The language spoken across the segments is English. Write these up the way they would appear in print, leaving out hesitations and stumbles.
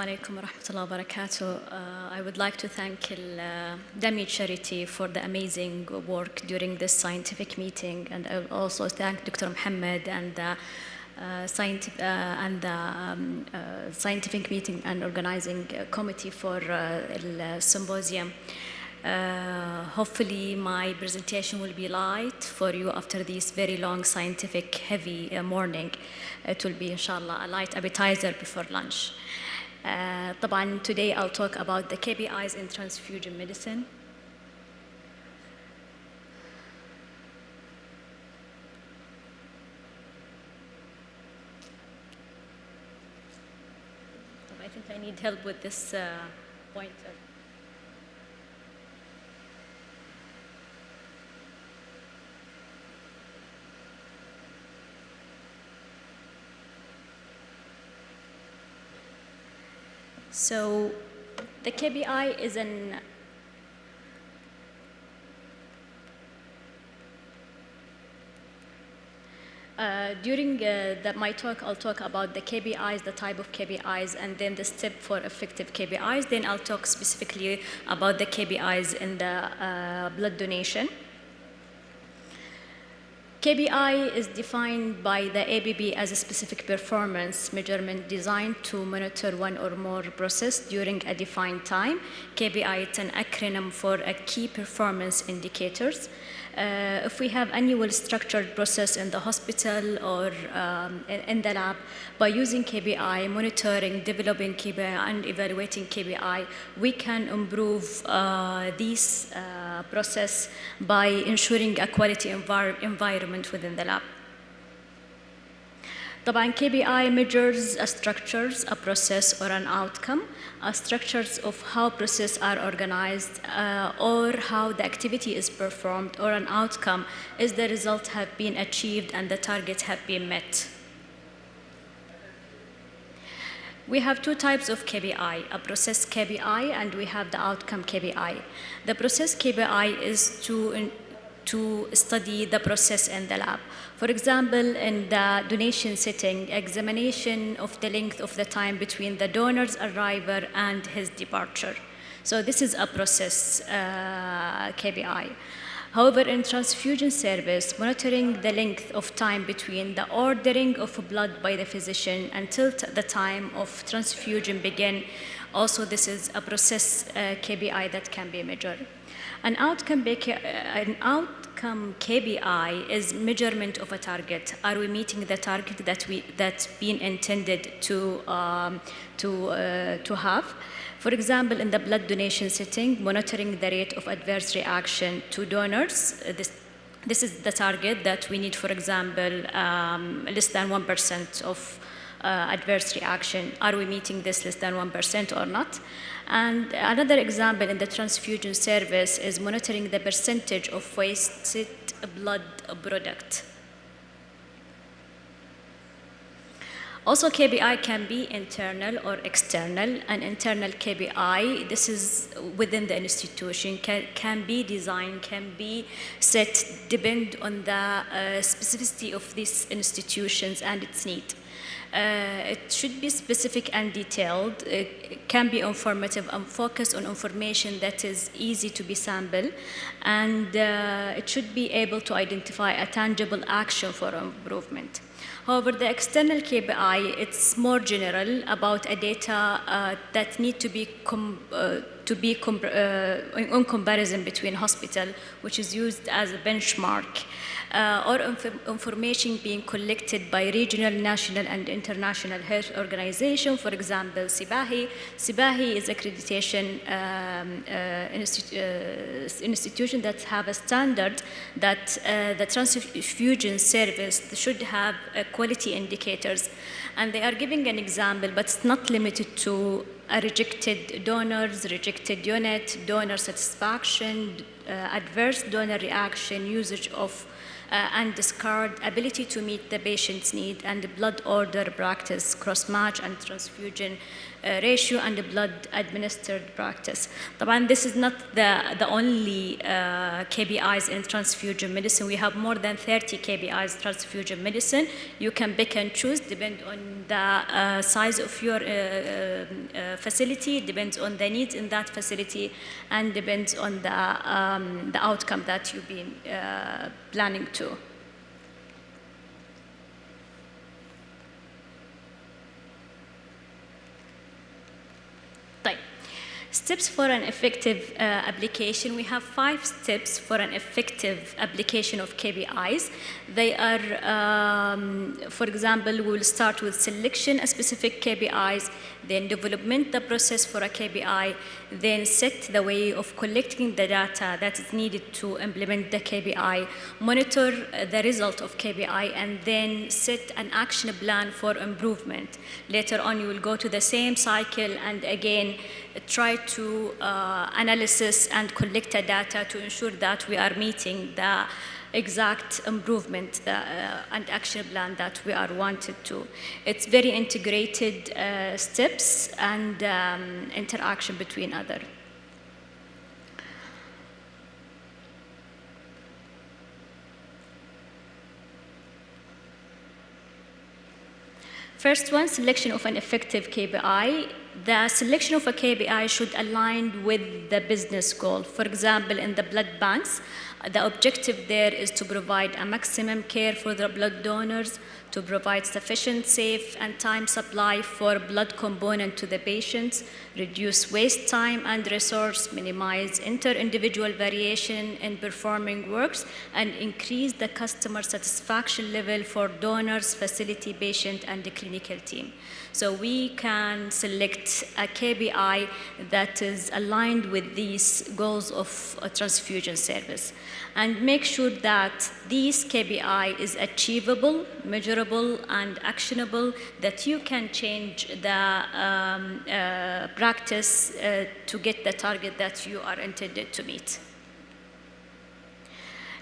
alaikum wa rahmatullahi wa barakatuh. I would like to thank Dami Charity for the amazing work during this scientific meeting, and I will also thank Dr. Mohammed and the scientific meeting and organizing committee for the symposium. Hopefully my presentation will be light for you after this very long scientific heavy morning. It will be inshallah a light appetizer before lunch. طبعا today I'll talk about the KPIs in transfusion medicine. I think I need help with this pointer. So the KBI is an during my talk, I'll talk about the KBIs, the type of KBIs, and then the step for effective KBIs. Then I'll talk specifically about the KBIs in the blood donation. KBI is defined by the ABB as a specific performance measurement designed to monitor one or more process during a defined time. KBI is an acronym for a key performance indicators. If we have annual structured process in the hospital or in the lab, by using KBI, monitoring, developing KBI, and evaluating KBI, we can improve this process by ensuring a quality environment within the lab. طبعاً KBI measures structures, a process, or an outcome, structures of how processes are organized, or how the activity is performed, or an outcome is the result have been achieved and the targets have been met. We have two types of KBI, a process KBI and we have the outcome KBI. The process KBI is to study the process in the lab. For example, in the donation setting, examination of the length of the time between the donor's arrival and his departure. So this is a process KBI. However, in transfusion service, monitoring the length of time between the ordering of blood by the physician until the time of transfusion begin, also this is a process KBI that can be measured. An outcome KBI is measurement of a target. Are we meeting the target that's been intended to have? For example, in the blood donation setting, monitoring the rate of adverse reaction to donors. This is the target that we need, for example, less than 1% of adverse reaction. Are we meeting this less than 1% or not? And another example in the transfusion service is monitoring the percentage of wasted blood product. Also, KBI can be internal or external. An internal KBI, this is within the institution, can be designed, can be set, depend on the specificity of these institutions and its need. It should be specific and detailed. It can be informative and focus on information that is easy to be sampled, and it should be able to identify a tangible action for improvement. However, the external KPI, it's more general about a data that need to be in comparison between hospital, which is used as a benchmark, or information being collected by regional, national, and international health organizations. For example, CBAHI. CBAHI is accreditation institution that have a standard that the transfusion service should have quality indicators. And they are giving an example, but it's not limited to rejected donors, rejected unit, donor satisfaction, adverse donor reaction, usage of and discard, ability to meet the patient's need, and blood order practice, cross-match, and transfusion ratio and the blood administered practice. طبعا this is not the only KPIs in transfusion medicine. We have more than 30 KPIs transfusion medicine. You can pick and choose, depend on the size of your facility, depends on the needs in that facility, and depends on the outcome that you've been planning to. Steps for an effective application. We have 5 steps for an effective application of KPIs. They are, for example, we will start with selection of specific KPIs, then development the process for a KPI, then set the way of collecting the data that is needed to implement the KPI, monitor the result of KPI, and then set an action plan for improvement. Later on, you will go to the same cycle and again try to analysis and collect the data to ensure that we are meeting the exact improvement and action plan that we are wanted to. It's very integrated steps and interaction between other. First one, selection of an effective KPI. The selection of a KPI should align with the business goal. For example, in the blood banks, the objective there is to provide a maximum care for the blood donors, to provide sufficient, safe, and time supply for blood component to the patients, reduce waste time and resource, minimize inter-individual variation in performing works, and increase the customer satisfaction level for donors, facility, patient, and the clinical team. So we can select a KPI that is aligned with these goals of a transfusion service, and make sure that this KPI is achievable, measurable, and actionable, that you can change the practice to get the target that you are intended to meet.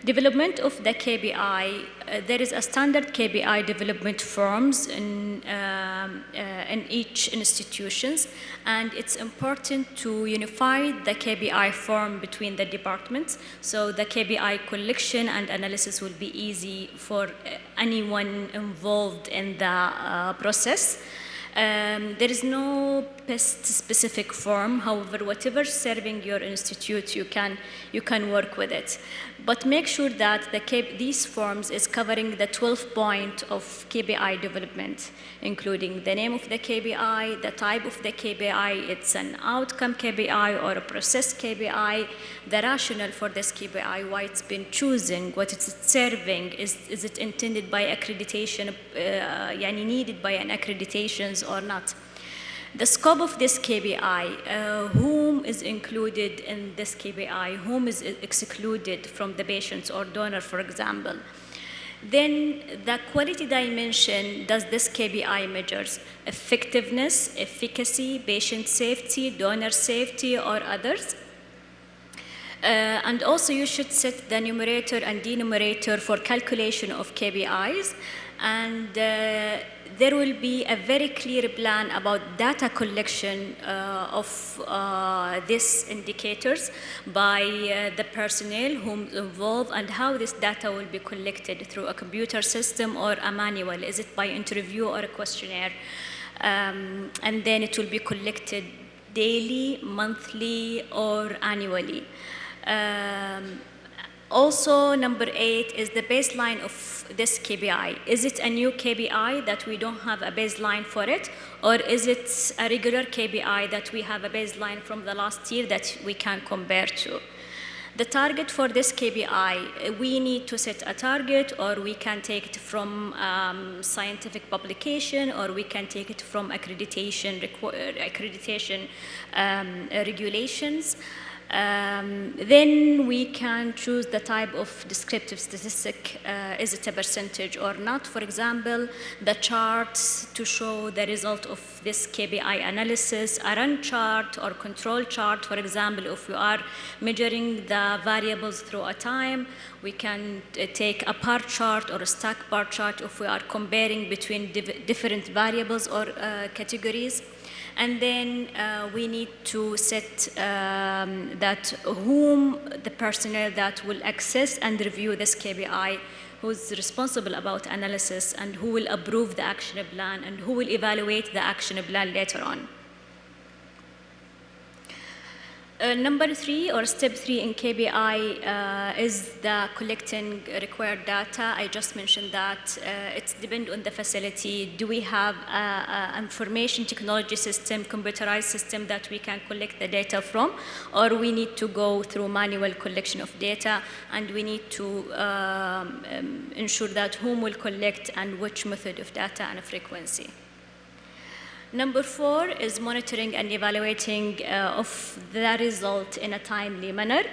Development of the KPI, there is a standard KPI development forms in each institutions, and it's important to unify the KPI form between the departments, so the KPI collection and analysis will be easy for anyone involved in the process. There is no specific form. However, whatever serving your institute, you can work with it. But make sure that these forms is covering the 12 points of KPI development, including the name of the KPI, the type of the KPI, it's an outcome KPI or a process KPI, the rationale for this KPI, why it's been chosen, what it's serving, is it intended by accreditation, needed by an accreditations or not. The scope of this KPI, whom is included in this KPI, whom is excluded from the patients or donor, for example. Then the quality dimension, does this KPI measures effectiveness, efficacy, patient safety, donor safety, or others? And also you should set the numerator and denominator for calculation of KPIs, and there will be a very clear plan about data collection of these indicators by the personnel whom involved, and how this data will be collected through a computer system or a manual. Is it by interview or a questionnaire? And then it will be collected daily, monthly, or annually. Also, number 8 is the baseline of this KPI. Is it a new KPI that we don't have a baseline for it? Or is it a regular KPI that we have a baseline from the last year that we can compare to? The target for this KPI, we need to set a target, or we can take it from scientific publication, or we can take it from accreditation regulations. Then we can choose the type of descriptive statistic, is it a percentage or not? For example, the charts to show the result of this KPI analysis, a run chart or control chart. For example, if we are measuring the variables through a time, we can take a bar chart or a stack bar chart if we are comparing between different variables or categories. And then we need to set that whom the personnel that will access and review this KPI, who's responsible about analysis, and who will approve the action plan, and who will evaluate the action plan later on. Number 3, or step 3 in KPI, is the collecting required data. I just mentioned that it depends on the facility. Do we have an information technology system, computerized system that we can collect the data from, or we need to go through manual collection of data, and we need to ensure that whom will collect and which method of data and frequency. Number 4 is monitoring and evaluating of the result in a timely manner.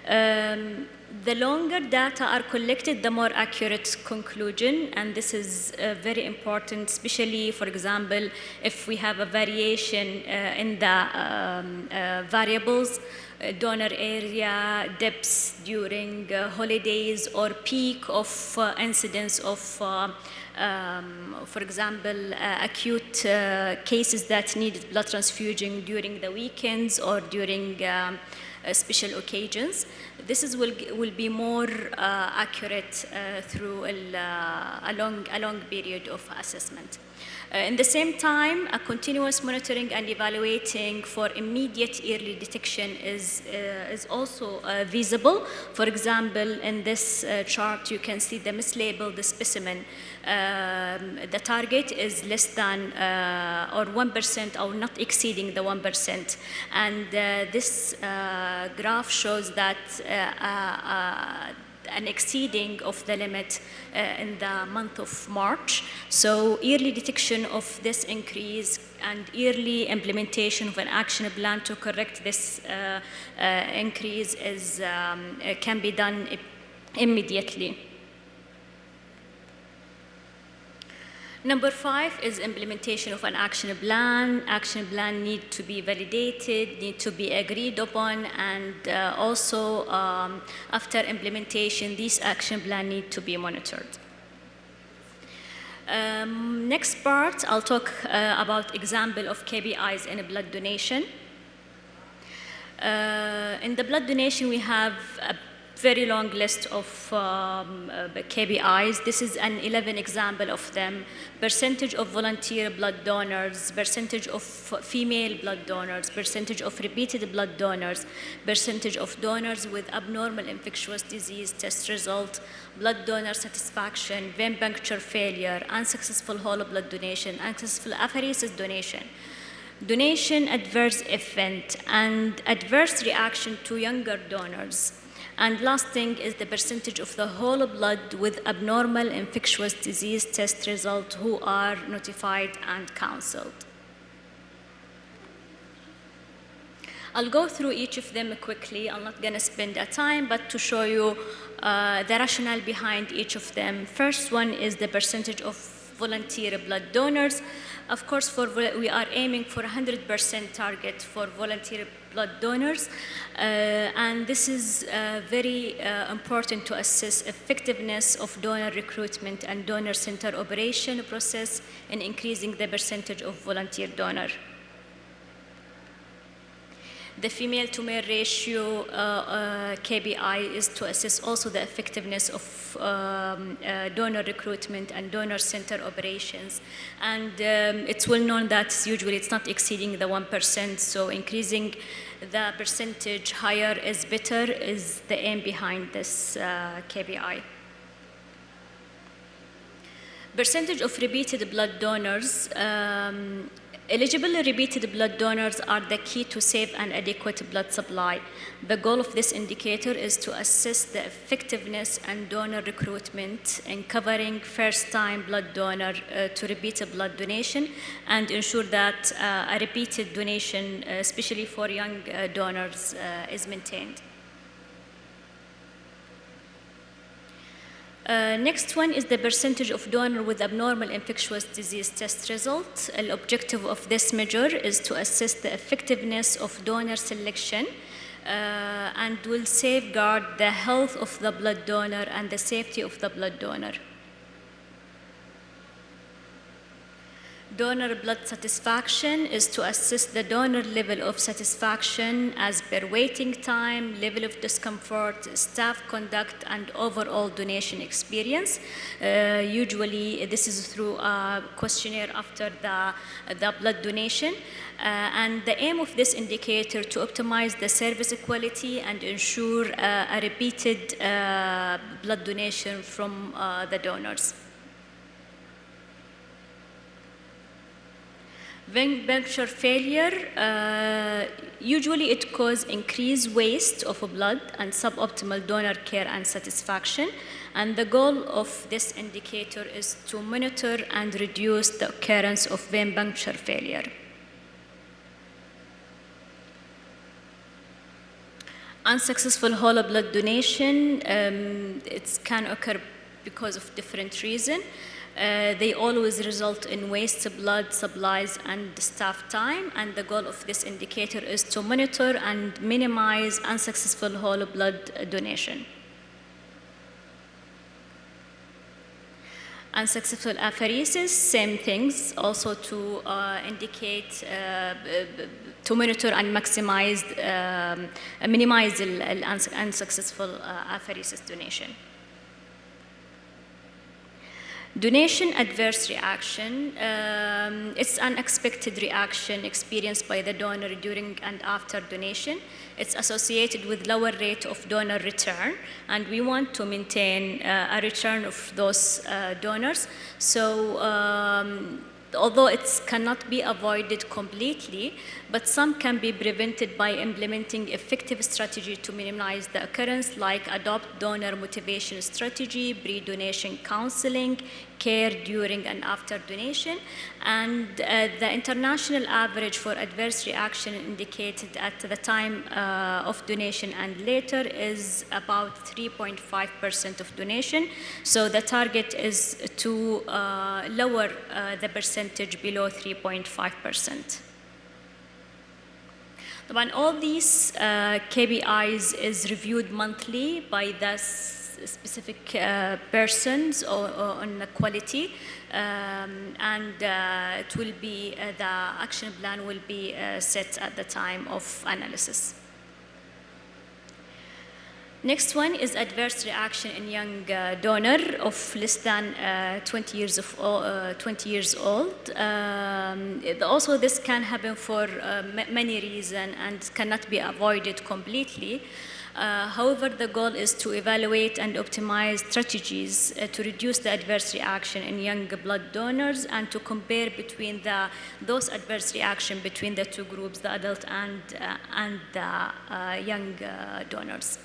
The longer data are collected, the more accurate conclusion, and this is very important, especially, for example, if we have a variation in the variables, donor area, depths during holidays, or peak of incidence of for example, acute cases that need blood transfusion during the weekends or during special occasions. This will be more accurate through a long period of assessment. In the same time, a continuous monitoring and evaluating for immediate early detection is also visible. For example, in this chart, you can see the mislabeled specimen. The target is less than or 1% or not exceeding the 1%. And this graph shows that an exceeding of the limit in the month of March. So early detection of this increase and early implementation of an action plan to correct this increase can be done immediately. Number 5 is implementation of an action plan. Action plan need to be validated, need to be agreed upon, and also after implementation, these action plan need to be monitored. Next part, I'll talk about example of KPIs in a blood donation. In the blood donation, we have a very long list of KPIs. This is an 11 example of them. Percentage of volunteer blood donors, percentage of female blood donors, percentage of repeated blood donors, percentage of donors with abnormal infectious disease test result, blood donor satisfaction, vein puncture failure, unsuccessful whole blood donation, unsuccessful apheresis donation, donation adverse event, and adverse reaction to younger donors. And last thing is the percentage of the whole blood with abnormal infectious disease test result who are notified and counseled. I'll go through each of them quickly. I'm not going to spend a time, but to show you the rationale behind each of them. First one is the percentage of volunteer blood donors. Of course, we are aiming for 100% target for volunteer blood donors, and this is very important to assess effectiveness of donor recruitment and donor center operation process in increasing the percentage of volunteer donor. The female to male ratio KPI is to assess also the effectiveness of donor recruitment and donor center operations. And it's well known that usually it's not exceeding the 1%, so increasing the percentage higher is better is the aim behind this KPI. Percentage of repeated blood donors. Eligible repeated blood donors are the key to safe and adequate blood supply. The goal of this indicator is to assess the effectiveness and donor recruitment in covering first-time blood donor to repeated blood donation and ensure that a repeated donation, especially for young donors, is maintained. Next one is the percentage of donor with abnormal infectious disease test result. The objective of this measure is to assess the effectiveness of donor selection and will safeguard the health of the blood donor and the safety of the blood donor. Donor blood satisfaction is to assess the donor level of satisfaction as per waiting time, level of discomfort, staff conduct, and overall donation experience. Usually, this is through a questionnaire after the blood donation. And the aim of this indicator to optimize the service quality and ensure a repeated blood donation from the donors. Vein puncture failure, usually it causes increased waste of blood and suboptimal donor care and satisfaction. And the goal of this indicator is to monitor and reduce the occurrence of vein puncture failure. Unsuccessful whole blood donation, it can occur because of different reasons. They always result in waste blood, supplies, and staff time, and the goal of this indicator is to monitor and minimize unsuccessful whole blood donation. Unsuccessful apheresis, same things, also to indicate, to monitor and maximize, minimize unsuccessful apheresis donation. Donation adverse reaction, it's an unexpected reaction experienced by the donor during and after donation. It's associated with lower rate of donor return, and we want to maintain a return of those donors. So although it cannot be avoided completely, but some can be prevented by implementing effective strategy to minimize the occurrence, like adopt donor motivation strategy, pre-donation counseling, care during and after donation. And the international average for adverse reaction indicated at the time of donation and later is about 3.5% of donation. So the target is to lower the percentage below 3.5%. When all these KPIs is reviewed monthly by the specific persons on the quality, and it will be, the action plan will be set at the time of analysis. Next one is adverse reaction in young donor of less than 20 years old. Also, this can happen for many reasons and cannot be avoided completely. However, the goal is to evaluate and optimize strategies to reduce the adverse reaction in young blood donors and to compare between those adverse reactions between the two groups, the adult and the young donors.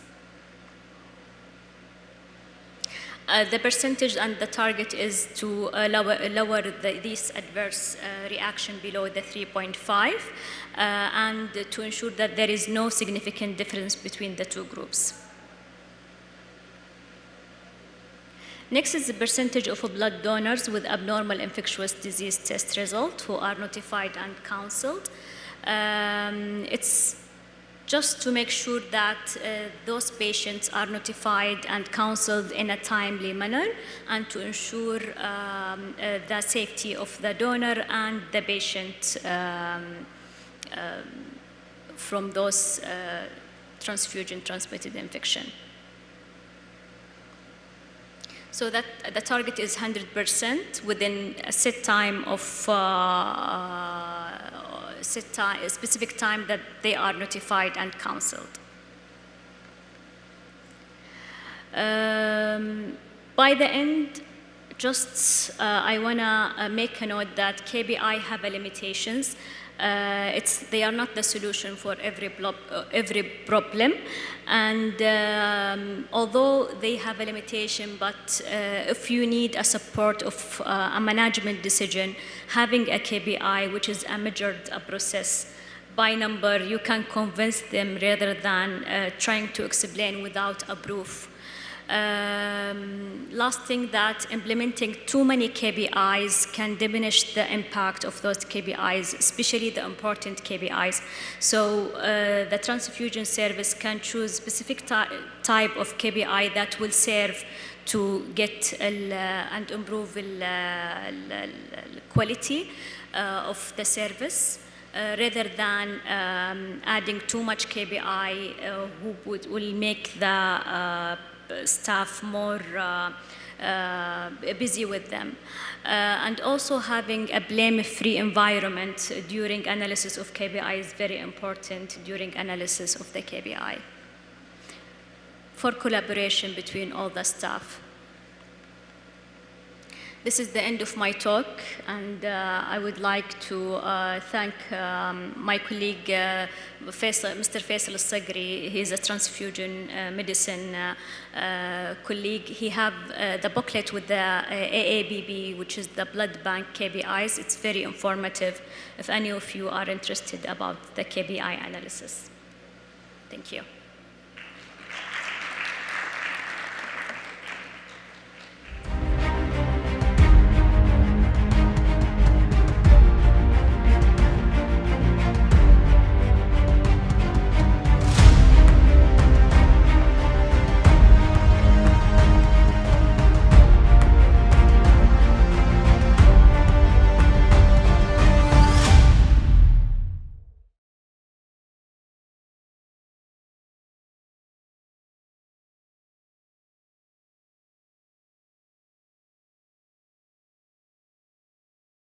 The percentage and the target is to lower these adverse reaction below the 3.5 and to ensure that there is no significant difference between the two groups. Next is the percentage of blood donors with abnormal infectious disease test result who are notified and counseled. It's just to make sure that those patients are notified and counseled in a timely manner and to ensure the safety of the donor and the patient from those transfusion-transmitted infection. So that the target is 100% within a set time of a specific time that they are notified and counseled. By the end, just I want to make a note that KBI have limitations. They are not the solution for every problem, and although they have a limitation, but if you need a support of a management decision, having a KBI, which is a measured process by number, you can convince them rather than trying to explain without a proof. Last thing, that implementing too many KPIs can diminish the impact of those KPIs, especially the important KPIs. So the transfusion service can choose specific type of KPI that will serve to get and improve quality. of the service, rather than adding too much KPI, will make the staff more busy with them. And also having a blame-free environment during analysis of KPI is very important during analysis of the KPI for collaboration between all the staff. This is the end of my talk, and I would like to thank my colleague, Mr. Faisal Al-Sagri. He's a transfusion medicine colleague. He have the booklet with the AABB, which is the blood bank KPIs. It's very informative if any of you are interested about the KPI analysis. Thank you.